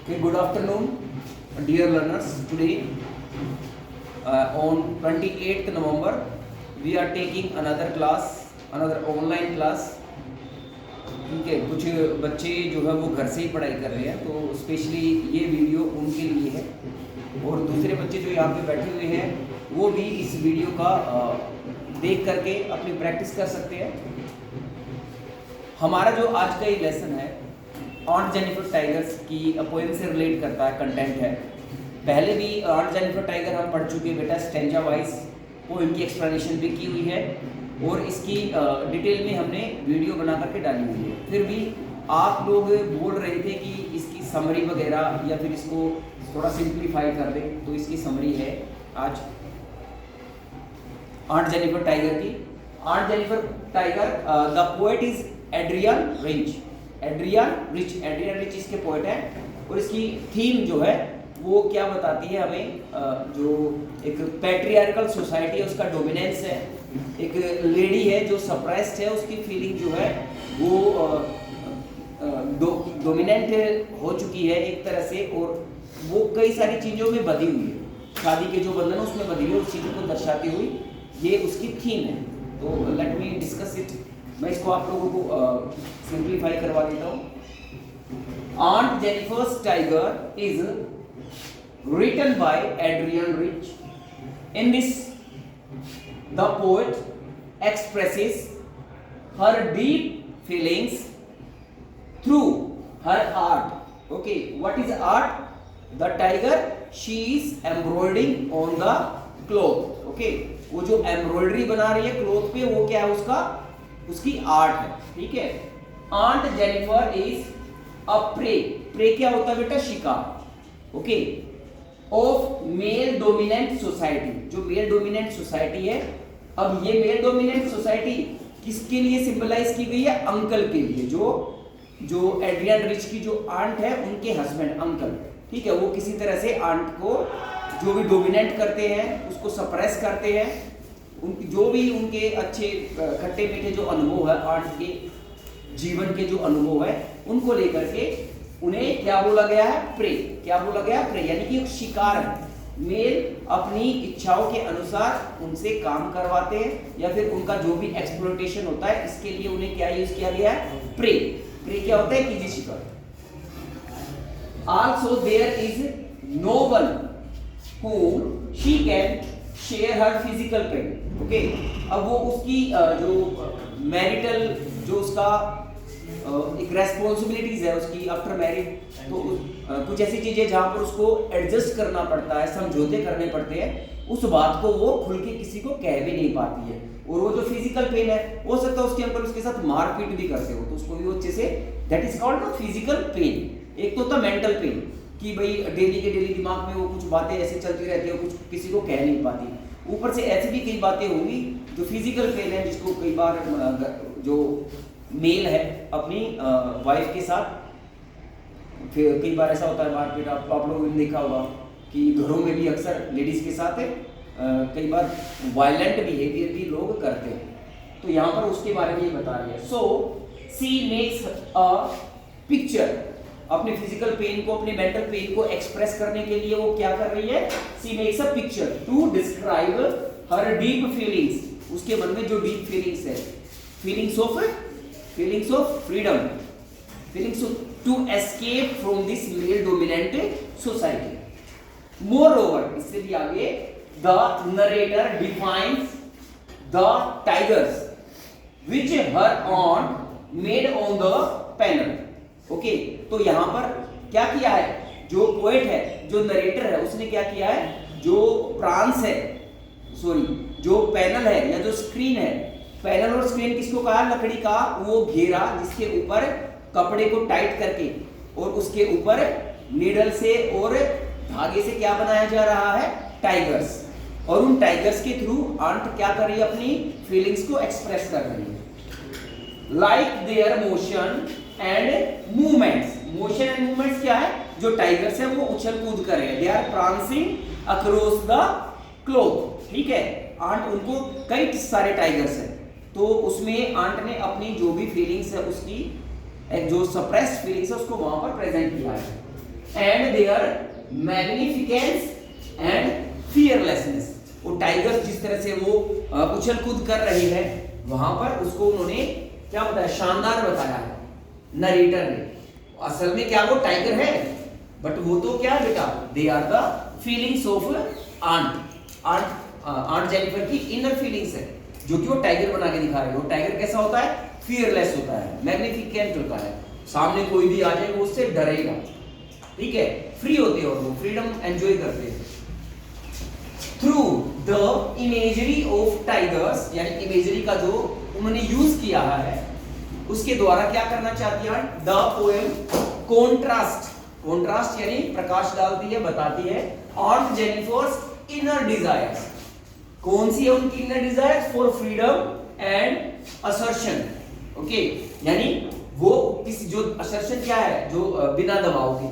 Okay, good afternoon, dear learners. Today, on 28th November, we are taking another class, another online class. ठीक है, कुछ बच्चे जो है वो घर से ही पढ़ाई कर रहे हैं, तो स्पेशली ये वीडियो उनके लिए है। और दूसरे बच्चे जो यहाँ पे बैठे हुए हैं वो भी इस वीडियो का देख करके अपनी प्रैक्टिस कर सकते हैं। हमारा जो आज का ये लेसन है ऑन्ट जेनिफर टाइगर्स की पोएम से रिलेट करता है, कंटेंट है। पहले भी ऑन्ट जेनिफर टाइगर हम पढ़ चुके हैं बेटा, स्टेंजा वाइज पोएम की एक्सप्लेनेशन भी की हुई है और इसकी डिटेल में हमने वीडियो बना करके डाली हुई है। फिर भी आप लोग बोल रहे थे कि इसकी समरी वगैरह या फिर इसको थोड़ा सिंप्लीफाई कर दें, तो इसकी समरी है आज ऑन्ट जेनिफर टाइगर की। Aunt Jennifer tiger, the poet is Adrienne Rich. Adrienne Rich इसके पोएट है और इसकी थीम जो है वो क्या बताती है हमें, जो एक पैट्रियार्कल सोसाइटी है उसका डोमिनेंस है। एक लेडी है जो सप्रेस्ड है, उसकी फीलिंग जो है वो डोमिनेंट हो चुकी है एक तरह से, और वो कई सारी चीज़ों में बधी हुई है। शादी के जो बंधन उसमें बधी हुई है, उस चीज़ को दर्शाती हुई ये उसकी थीम है। तो लेट मी डिस्कस इट। मैं इसको आप लोगों को सिंप्लीफाई करवा देता हूँ। ऑन्ट Jennifer's tiger is written by Adrian Rich. In this, the poet expresses her deep feelings through her art. Okay, what is art? The tiger, she is embroidering on the cloth. Okay, वो जो embroidery बना रही है cloth पे, वो क्या है उसकी आर्ट है। ठीक है। Aunt Jennifer is a prey. Prey क्या होता है बेटा? शिकार। Okay, of male dominant society. जो मेल डोमिनेंट सोसाइटी है, अब ये मेल डोमिनेंट सोसाइटी किसके लिए सिंबलाइज की गई है? अंकल के लिए। जो एड्रियन रिच की जो आंट है उनके हस्बैंड, अंकल। ठीक है, वो किसी तरह से आंट को जो भी डोमिनेट करते हैं उसको सप्रेस करते हैं। जो भी उनके अच्छे खट्टे मीठे जो अनुभव है, आंट के जीवन के जो अनुभव है, उनको लेकर के उन्हें क्या बोला गया है? प्रे। क्या बोला गया? प्रे, यानी कि एक शिकार है। मेल अपनी इच्छाओं के अनुसार उनसे काम करवाते हैं या फिर उनका जो भी एक्सप्लॉयटेशन होता है, इसके लिए उन्हें क्या यूज किया गया है? प्रे। प्रे क्या होता है? कीजिए शिकार। Also there is no one whom she can share her physical pain. Okay, अब वो उसकी जो मैरिटल जो उसका एक रेस्पॉन्सिबिलिटीज है उसकी आफ्टर मैरिड, तो कुछ ऐसी चीजें जहां पर उसको एडजस्ट करना पड़ता है, समझौते करने पड़ते हैं, उस बात को वो खुल के किसी को कह भी नहीं पाती है। और वो जो फिजिकल पेन है, हो सकता है उसके अंकल उसके साथ मारपीट भी करते हो, तो उसको भी वो अच्छे से, that is called physical pain. एक तो होता मेंटल पेन कि भाई डेली के डेली दिमाग में वो कुछ बातें ऐसे चलती रहती है, कुछ किसी को कह नहीं पाती। ऊपर से ऐसी भी कई बातें होंगी जो फिजिकल पेन है, जिसको कई बार जो मेल है अपनी वाइफ के साथ, फिर कई बार ऐसा होता है मारपीट। आप लोगों ने देखा होगा कि घरों में भी अक्सर लेडीज के साथ कई बार वायलेंट बिहेवियर भी लोग करते हैं। तो यहाँ पर उसके बारे में ये बता रही है। सो सी मेक्स अ पिक्चर। अपने फिजिकल पेन को, अपने मेंटल पेन को एक्सप्रेस करने के लिए वो क्या कर रही है? She makes a picture to describe her deep feelings. उसके मन में जो डीप फीलिंग्स है, feelings of freedom, feelings to escape from this male dominant society. Moreover, इससे भी आगे, the narrator defines the tigers which her aunt made on the panel. Okay, तो यहां पर क्या किया है? जो पोएट है, जो नरेटर है, उसने क्या किया है? जो प्रांस है, जो पैनल है या जो स्क्रीन है, पैनल और स्क्रीन किसको कहा? लकड़ी का वो घेरा जिसके ऊपर कपड़े को टाइट करके और उसके ऊपर नीडल से और धागे से क्या बनाया जा रहा है? टाइगर्स। और उन टाइगर्स के थ्रू आंट क्या कर रही है? अपनी फीलिंग्स को एक्सप्रेस कर रही है। Like there motion and movements. Motion and movements क्या है? जो टाइगर्स है वो उछल कूद कर रहे हैं, they are prancing across the cloth. ठीक है, आंट, उनको कई सारे टाइगर्स हैं, तो उसमें आंट ने अपनी जो भी फीलिंग्स है उसकी जो सप्रेस्ड फीलिंग्स है उसको वहां पर प्रेजेंट किया है। And their magnificence and fearlessness. वो टाइगर्स जिस तरह से वो उछल कूद कर रहे हैं वहां पर उसको उन्होंने क्या बताया, शानदार बताया है नरेटर ने। असल में क्या वो टाइगर है, बट वो तो क्या बेटा, they are the feelings of aunt Jennifer की इनर फीलिंग्स है, जो कि वो टाइगर बना के दिखा रहे हैं। वो टाइगर कैसा होता है, फियरलेस होता है, मैग्निफिकेंट होता है, सामने कोई भी आ जाए वो उससे डरेगा, ठीक है, फ्री होते हैं और वो फ्रीडम एंजॉय करते हैं। Through the imagery of tigers, यानी इमेजरी का जो उन्होंने यूज किया है उसके द्वारा क्या करना चाहती है, द पोएम कॉन्ट्रास्ट यानी प्रकाश डालती है, बताती है ऑन जेनिफर्स इनर डिजायर्स। कौन सी है उनकी inner desires, for freedom and assertion. Okay, यानी वो किसी जो असर्शन क्या है, जो बिना दबाव के,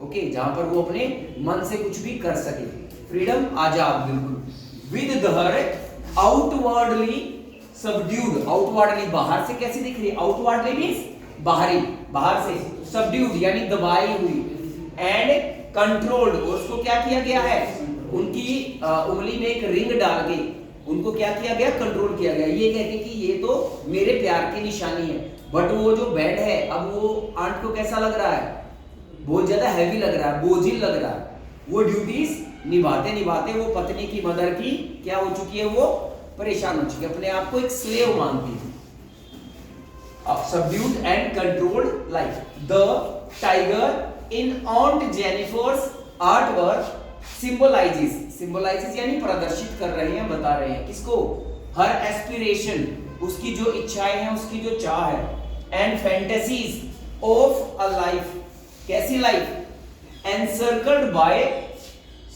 ओके, जहां पर वो अपने मन से कुछ भी कर सके, फ्रीडम, आजाद बिल्कुल। With Dahar outwardly subdued, outwardly बाहर से कैसी दिख रही है, आउटवर्डली मींस बाहरी, बाहर से, सबड्यूड यानी दबाई हुई, एंड कंट्रोल्ड, और उसको क्या किया गया है, उनकी उंगली में एक रिंग डाल के उनको क्या किया गया, कंट्रोल किया गया। ये कहते कि ये तो मेरे प्यार की निशानी है, बट वो जो बेड है अब वो आंट को कैसा लग रहा है, बहुत ज्यादा हैवी लग रहा है, बोझिल लग रहा है। वो ड्यूटीज निभाते निभाते वो पत्नी की, मदर की क्या हो चुकी है, वो परेशान हो चुकी है, अपने आप को एक स्लेव मानती है। Subdued and controlled life. The tiger in Aunt Jennifer's artwork symbolizes यानी प्रदर्शित कर रहे हैं, बता रहे हैं किसको, her aspiration, उसकी जो इच्छाएं हैं, उसकी जो चाह है, and fantasies of a life, कैसी life, encircled by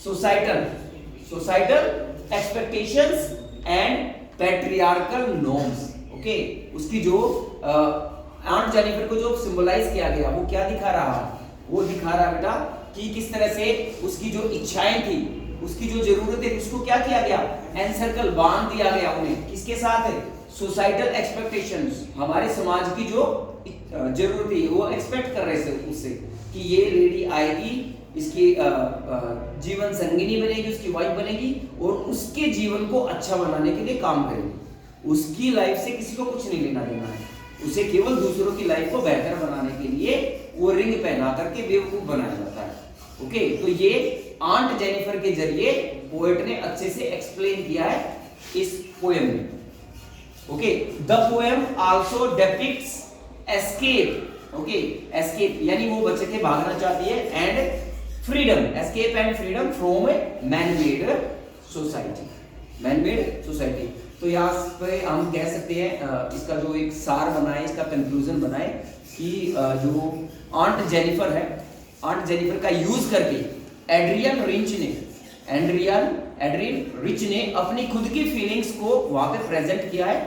societal expectations and patriarchal norms। Okay, उसकी जो आंट जेनिफर को जो सिंबलाइज किया गया वो क्या दिखा रहा है, वो दिखा रहा है बेटा कि किस तरह से उसकी जो इच्छाएं थी, उसकी जो जरूरत है, उसको क्या किया गया, एनसर्कल, बांध दिया गया उन्हें, किसके साथ है, सोसाइटल एक्सपेक्टेशंस, हमारे समाज की जो जरूरत है, वो एक्सपेक्ट कर रहे थे उससे कि ये लेडी आएगी, इसकी जीवन संगिनी बनेगी, उसकी वाइफ बनेगी और उसके जीवन को अच्छा बनाने के लिए काम करेगी। उसकी लाइफ से किसी को कुछ नहीं लेना देना है, उसे केवल दूसरों की लाइफ को बेहतर बनाने के लिए वो रिंग पहना करके बेवकूफ बनाया जाता है। ओके, तो ये आंट जेनिफर के जरिए पोएट ने अच्छे से एक्सप्लेन किया है इस पोएम में। Okay, the poem also depicts escape. Okay, escape यानी वो बच्चे के भागना चाहती है, and freedom, escape and freedom from man-made society, man-made society. तो यहाँ पे हम कह सकते हैं इसका जो एक सार बनाए, इसका कंक्लूजन बनाए कि जो आंट जेनिफर है, आंट जेनिफर का यूज करके एड्रियन रिच ने अपनी खुद की फीलिंग्स को वहां पे प्रेजेंट किया है,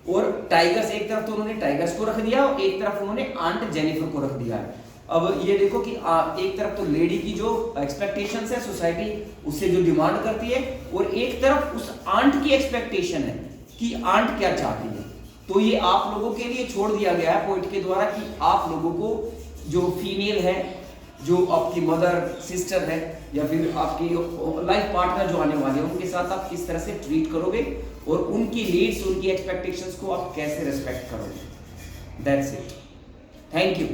और टाइगर्स, एक तरफ तो उन्होंने टाइगर्स को रख दिया और एक तरफ उन्होंने आंट जेनिफर को रख दिया है। अब ये देखो कि एक तरफ तो लेडी की जो एक्सपेक्टेशंस है, सोसाइटी उससे जो डिमांड करती है, और एक तरफ उस आंट की एक्सपेक्टेशन है कि आंट क्या चाहती है। तो ये आप लोगों के लिए छोड़ दिया गया है पोइट के द्वारा कि आप लोगों को जो फीमेल है, जो आपकी मदर, सिस्टर है, या फिर आपकी लाइफ पार्टनर जो आने वाले हैं, उनके साथ आप किस तरह से ट्रीट करोगे और उनकी नीड्स, उनकी एक्सपेक्टेशंस को आप कैसे रेस्पेक्ट करोगे। That's it, thank you.